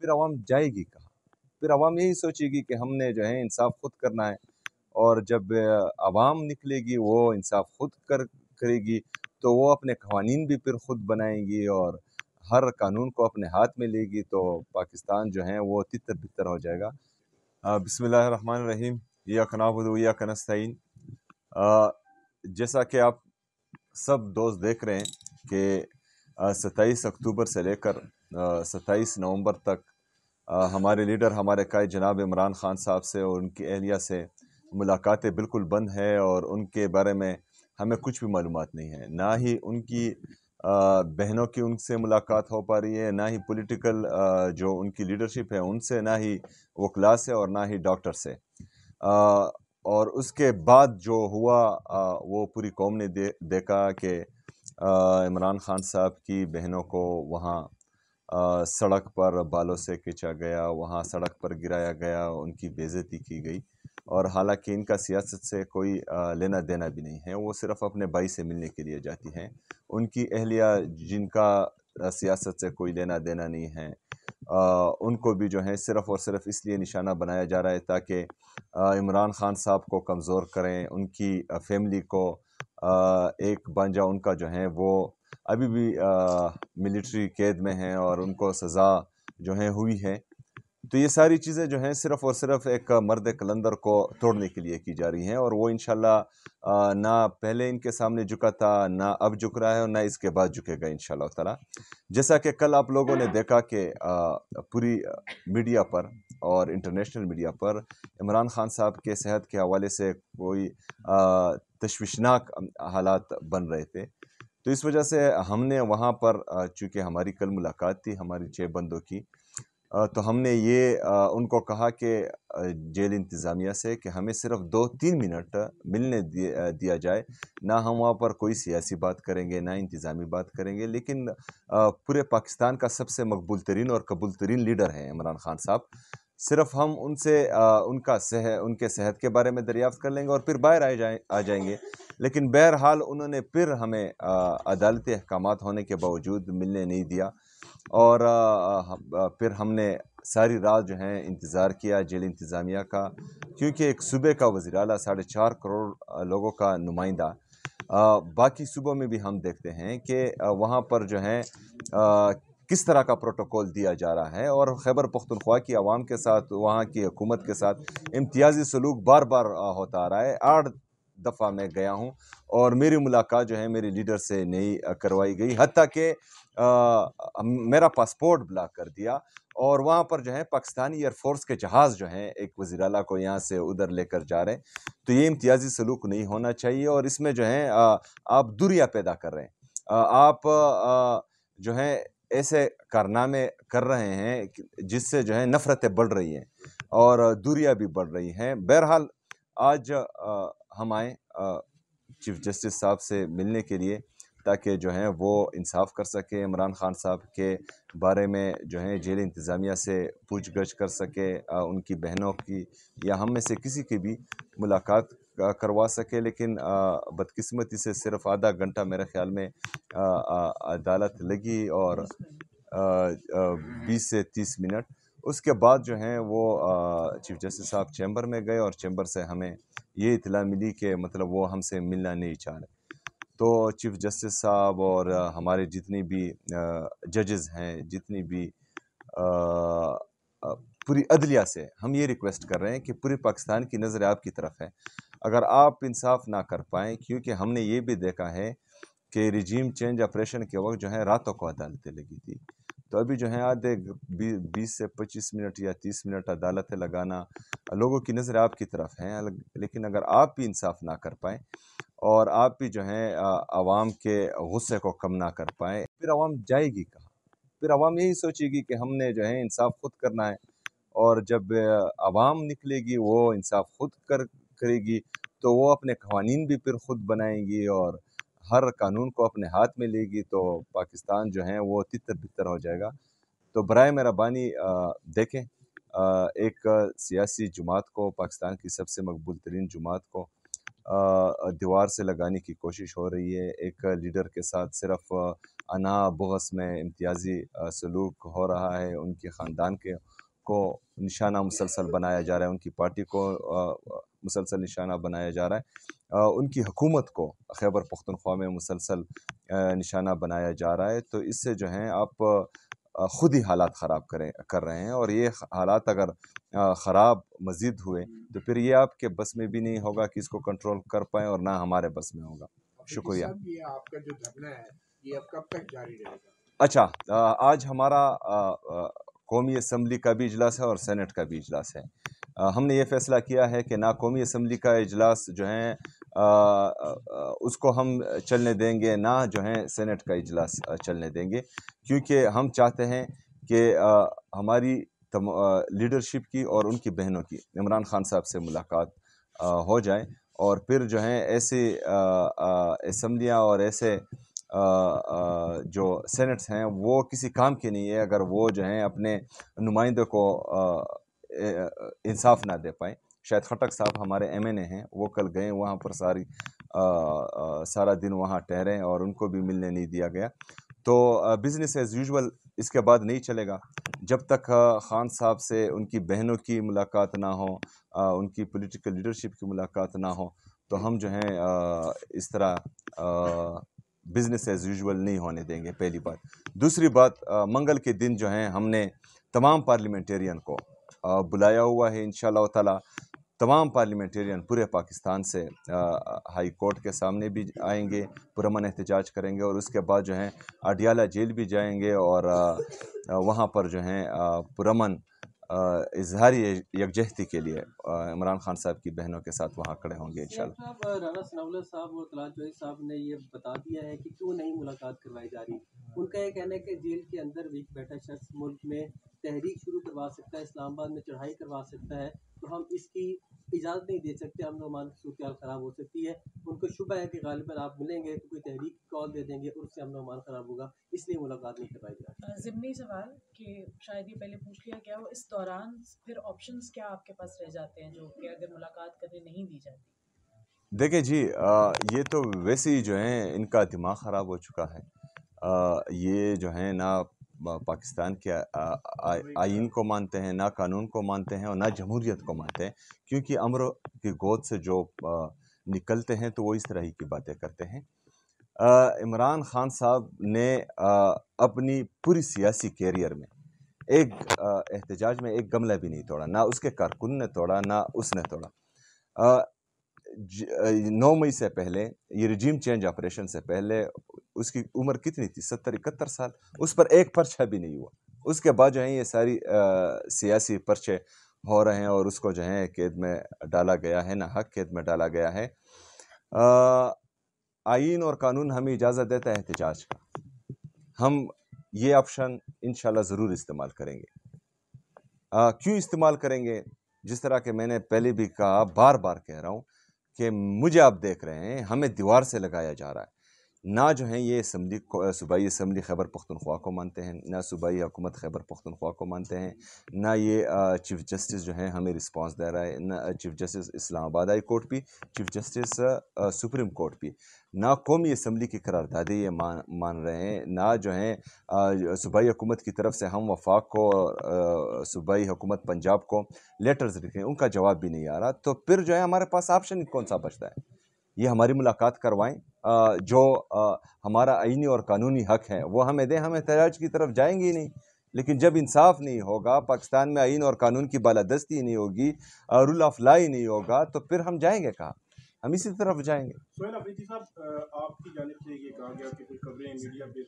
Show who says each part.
Speaker 1: फिर आवाम जाएगी कहाँ? फिर आवाम यही सोचेगी कि हमने जो है इंसाफ खुद करना है, और जब आवाम निकलेगी वो इंसाफ खुद करेगी, तो वो अपने कवानीन भी फिर खुद बनाएंगी और हर कानून को अपने हाथ में लेगी, तो पाकिस्तान जो है वो तितर बितर हो जाएगा। बिस्मिल्लाहिर्रहमानिर्रहीम, इय्याका नअबुदु व इय्याका नस्तईन। जैसा कि आप सब दोस्त देख रहे हैं कि 27 अक्टूबर से लेकर 27 नवंबर तक हमारे लीडर, हमारे कायद जनाब इमरान खान साहब से और उनकी अहलिया से मुलाकातें बिल्कुल बंद है, और उनके बारे में हमें कुछ भी मालूमात नहीं है। ना ही उनकी बहनों की उनसे मुलाकात हो पा रही है, ना ही पॉलिटिकल जो उनकी लीडरशिप है उनसे, ना ही वकला से, और ना ही डॉक्टर से। और उसके बाद जो हुआ वो पूरी कौम ने देखा कि इमरान खान साहब की बहनों को वहाँ सड़क पर बालों से खींचा गया, वहाँ सड़क पर गिराया गया, उनकी बेइज्जती की गई। और हालांकि इनका सियासत से कोई लेना देना भी नहीं है, वो सिर्फ अपने भाई से मिलने के लिए जाती हैं। उनकी अहलिया, जिनका सियासत से कोई लेना देना नहीं है, उनको भी जो है सिर्फ और सिर्फ इसलिए निशाना बनाया जा रहा है ताकि इमरान खान साहब को कमज़ोर करें, उनकी फैमिली को। एक भांजा उनका जो है वो अभी भी मिलिट्री कैद में हैं और उनको सज़ा जो है हुई है। तो ये सारी चीज़ें जो हैं सिर्फ़ और सिर्फ एक मर्द कलंदर को तोड़ने के लिए की जा रही हैं, और वो इंशाल्लाह ना पहले इनके सामने झुका था, ना अब झुक रहा है, और ना इसके बाद झुकेगा इंशाल्लाह ताला। जैसा कि कल आप लोगों ने देखा कि पूरी मीडिया पर और इंटरनेशनल मीडिया पर इमरान खान साहब के सेहत के हवाले से कोई तशवीशनाक हालात बन रहे थे। तो इस वजह से हमने वहाँ पर चूँकि हमारी कल मुलाकात थी हमारी 6 बंदों की, तो हमने ये उनको कहा कि जेल इंतज़ामिया से कि हमें सिर्फ 2-3 मिनट मिलने दिया जाए। ना हम वहाँ पर कोई सियासी बात करेंगे, ना इंतज़ामी बात करेंगे, लेकिन पूरे पाकिस्तान का सबसे मकबूल तरीन और कबूल तरीन लीडर हैं इमरान खान साहब। सिर्फ हम उनसे उनके सेहत के बारे में दरियाफ्त कर लेंगे और फिर बाहर आ जाएंगे। लेकिन बहरहाल उन्होंने फिर हमें अदालती अहकामात होने के बावजूद मिलने नहीं दिया, और फिर हमने सारी रात जो है इंतज़ार किया जेल इंतज़ामिया का, क्योंकि एक सूबे का वज़ीर आला 4.5 करोड़ लोगों का नुमाइंदा, बाकी सूबों में भी हम देखते हैं कि वहाँ पर जो है किस तरह का प्रोटोकॉल दिया जा रहा है, और खैबर पख्तूनख्वा की आवाम के साथ, वहाँ की हुकूमत के साथ इम्तियाज़ी सलूक बार बार होता आ रहा है। 8 दफ़ा मैं गया हूँ और मेरी मुलाकात जो है मेरे लीडर से नहीं करवाई गई, हत्ता कि मेरा पासपोर्ट ब्लॉक कर दिया। और वहाँ पर जो है पाकिस्तानी एयरफोर्स के जहाज़ जो हैं एक वज़ीर आला को यहाँ से उधर लेकर जा रहे हैं। तो ये इम्तियाज़ी सलूक नहीं होना चाहिए, और इसमें जो है आप दुरिया पैदा कर रहे हैं। आप जो है ऐसे कारनामे कर रहे हैं जिससे जो है नफ़रतें बढ़ रही हैं और दूरियां भी बढ़ रही हैं। बहरहाल आज हम आए चीफ जस्टिस साहब से मिलने के लिए, ताकि जो है वो इंसाफ कर सके, इमरान खान साहब के बारे में जो है जेल इंतज़ामिया से पूछ गछ कर सके, उनकी बहनों की या हम में से किसी की भी मुलाकात करवा सके। लेकिन बदकिस्मती से सिर्फ आधा घंटा मेरे ख्याल में अदालत लगी, और 20 से 30 मिनट। उसके बाद जो हैं वो चीफ जस्टिस साहब चैम्बर में गए, और चैम्बर से हमें ये इत्तला मिली कि मतलब वो हमसे मिलना नहीं चाह रहे। तो चीफ जस्टिस साहब और हमारे जितनी भी जजेस हैं, जितनी भी पूरी अदलिया से हम ये रिक्वेस्ट कर रहे हैं कि पूरी पाकिस्तान की नज़र आपकी तरफ है। अगर आप इंसाफ ना कर पाएँ, क्योंकि हमने ये भी देखा है कि रिजीम चेंज ऑपरेशन के वक्त जो है रातों को अदालतें लगी थी। तो अभी जो है आधे 20 से 25 मिनट या 30 मिनट अदालतें लगाना, लोगों की नज़र आपकी तरफ है। लेकिन अगर आप भी इंसाफ ना कर पाएँ और आप भी जो है आवाम के गुस्से को कम ना कर पाएँ, फिर आवाम जाएगी कहाँ? फिर आवाम यही सोचेगी कि हमने जो है इंसाफ खुद करना है, और जब आवाम निकलेगी वो इंसाफ खुद करेगी, तो वो अपने कवानीन भी फिर खुद बनाएंगी और हर कानून को अपने हाथ में लेगी, तो पाकिस्तान जो है वो तितर बितर हो जाएगा। तो बराए मेहरबानी देखें, एक सियासी जमात को, पाकिस्तान की सबसे मकबूल तरीन जमात को, दीवार से लगाने की कोशिश हो रही है। एक लीडर के साथ सिर्फ अना बहस में इम्तियाजी सलूक हो रहा है। उनके ख़ानदान के को निशाना मुसलसल बनाया जा रहा है, उनकी पार्टी को मुसलसल निशाना बनाया जा रहा है, उनकी हुकूमत को खैबर पख्तूनख्वा में मुसलसल निशाना बनाया जा रहा है। तो इससे जो है आप ख़ुद ही हालात ख़राब कर रहे हैं, और ये हालात अगर ख़राब मज़ीद हुए तो फिर ये आपके बस में भी नहीं होगा कि इसको कंट्रोल कर पाएँ, और ना हमारे बस में होगा। शुक्रिया।
Speaker 2: ये आपका जो धरना है ये अब कब तक जारी रहेगा?
Speaker 1: अच्छा, आज हमारा कौमी असम्बली का भी इजलास है और सेनेट का भी इजलास है। हमने ये फ़ैसला किया है कि ना कौमी असम्बली का इजलास जो है उसको हम चलने देंगे, ना जो है सेनेट का इजलास चलने देंगे, क्योंकि हम चाहते हैं कि हमारी लीडरशिप की और उनकी बहनों की इमरान खान साहब से मुलाकात हो जाए, और फिर जो है ऐसी असम्बलियाँ और ऐसे जो सेनेट्स हैं वो किसी काम के नहीं है अगर वो जो हैं अपने नुमाइंदों को इंसाफ ना दे पाए। शायद खटक साहब हमारे एमएनए हैं, वो कल गए वहाँ पर सारा दिन वहाँ ठहरे और उनको भी मिलने नहीं दिया गया। तो बिज़नेस एज़ यूजुअल इसके बाद नहीं चलेगा जब तक खान साहब से उनकी बहनों की मुलाकात ना हो, उनकी पॉलिटिकल लीडरशिप की मुलाकात ना हो, तो हम जो हैं इस तरह बिज़नेस एज़ यूजुअल नहीं होने देंगे, पहली बात। दूसरी बात, मंगल के दिन जो हैं हमने तमाम पार्लियामेंटेरियन को बुलाया हुआ है। इंशाअल्लाह ताला तमाम पार्लियामेंटेरियन पूरे पाकिस्तान से हाई कोर्ट के सामने भी आएंगे, पुरअमन एहतजाज करेंगे, और उसके बाद जो हैं अडियाला जेल भी जाएंगे, और वहाँ पर जो हैं पुरअमन इजहारी यकजहती के लिए इमरान खान साहब की बहनों के साथ वहाँ खड़े होंगे इंशाल्लाह।
Speaker 3: राना सनाउल्लाह साहब और तलात जोही साहब ने ये बता दिया है कि क्यों नहीं मुलाकात करवाई जा रही। उनका ये कहना है कि जेल के अंदर भी बैठा शख्स मुल्क में तहरीक शुरू करवा सकता है, इस्लामाबाद में चढ़ाई करवा सकता है, तो हम इसकी इजाज़त नहीं दे सकते, हम लोग की सूरत ख़राब हो सकती है। उनको शुबा है कि गालिबन आप मिलेंगे तो कोई तहरीक कॉल दे देंगे और उससे हम लोग ख़राब होगा, इसलिए मुलाकात नहीं करवाई जा रही।
Speaker 4: ज़िम्नी सवाल कि शायद ये पहले पूछ लिया गया हो, इस दौरान फिर ऑप्शंस क्या आपके पास रह जाते हैं जो कि अगर मुलाकात करने नहीं दी जाती?
Speaker 1: देखिए जी, ये तो वैसे ही जो है इनका दिमाग ख़राब हो चुका है। ये जो है ना पाकिस्तान के आइन को मानते हैं, ना कानून को मानते हैं, और ना जमहूरियत को मानते हैं, क्योंकि अमर की गोद से जो निकलते हैं तो वो इस तरह ही की बातें करते हैं। इमरान खान साहब ने अपनी पूरी सियासी कैरियर में एक एहतजाज में एक गमला भी नहीं तोड़ा, ना उसके कारकुन ने तोड़ा, ना उसने तोड़ा। 9 मई से पहले, ये रिजीम चेंज ऑपरेशन से पहले उसकी उम्र कितनी थी? 70-71 साल। उस पर एक पर्चा भी नहीं हुआ। उसके बाद जो है ये सारी सियासी पर्चे हो रहे हैं, और उसको जो है कैद में डाला गया है, ना हक कैद में डाला गया है। आईन और कानून हमें इजाज़त देता है एहतजाज का, हम ये ऑप्शन इंशाल्लाह ज़रूर इस्तेमाल करेंगे। क्यों इस्तेमाल करेंगे? जिस तरह के मैंने पहले भी कहा, बार बार कह रहा हूँ कि मुझे आप देख रहे हैं, हमें दीवार से लगाया जा रहा है। ना जो है ये असम्बली को, सूबाई असम्बली खैबर पख्तूनख्वा को मानते हैं, ना सूबाई हुकूमत खैबर पख्तूनख्वा को मानते हैं, ना ये चीफ़ जस्टिस जो है हमें रिस्पांस दे रहा है, ना chief justice Islamabad high court भी, चीफ़ जस्टिस सुप्रीम कोर्ट भी, ना कौमी असम्बली की करारदादी ये मान रहे हैं, ना जो है सूबाई हुकूमत की तरफ से हम वफाक को, सूबाई हुकूमत पंजाब को लेटर्स लिखे, उनका जवाब भी नहीं आ रहा। तो फिर जो है हमारे पास ऑप्शन कौन सा बचता है? ये हमारी मुलाकात करवाएं, जो हमारा आईनी और कानूनी हक है वो हमें दें, हम एहतजाज की तरफ जाएंगे ही नहीं। लेकिन जब इंसाफ नहीं होगा, पाकिस्तान में आईन और कानून की बालादस्ती नहीं होगी, रूल ऑफ लॉ ही नहीं होगा, तो फिर हम जाएंगे कहाँ? हम इसी तरफ जाएंगे।
Speaker 2: सोहेल अफरीदी साहब, आपकी जानिब से ये कहा गया कि कुछ खबरें मीडिया पे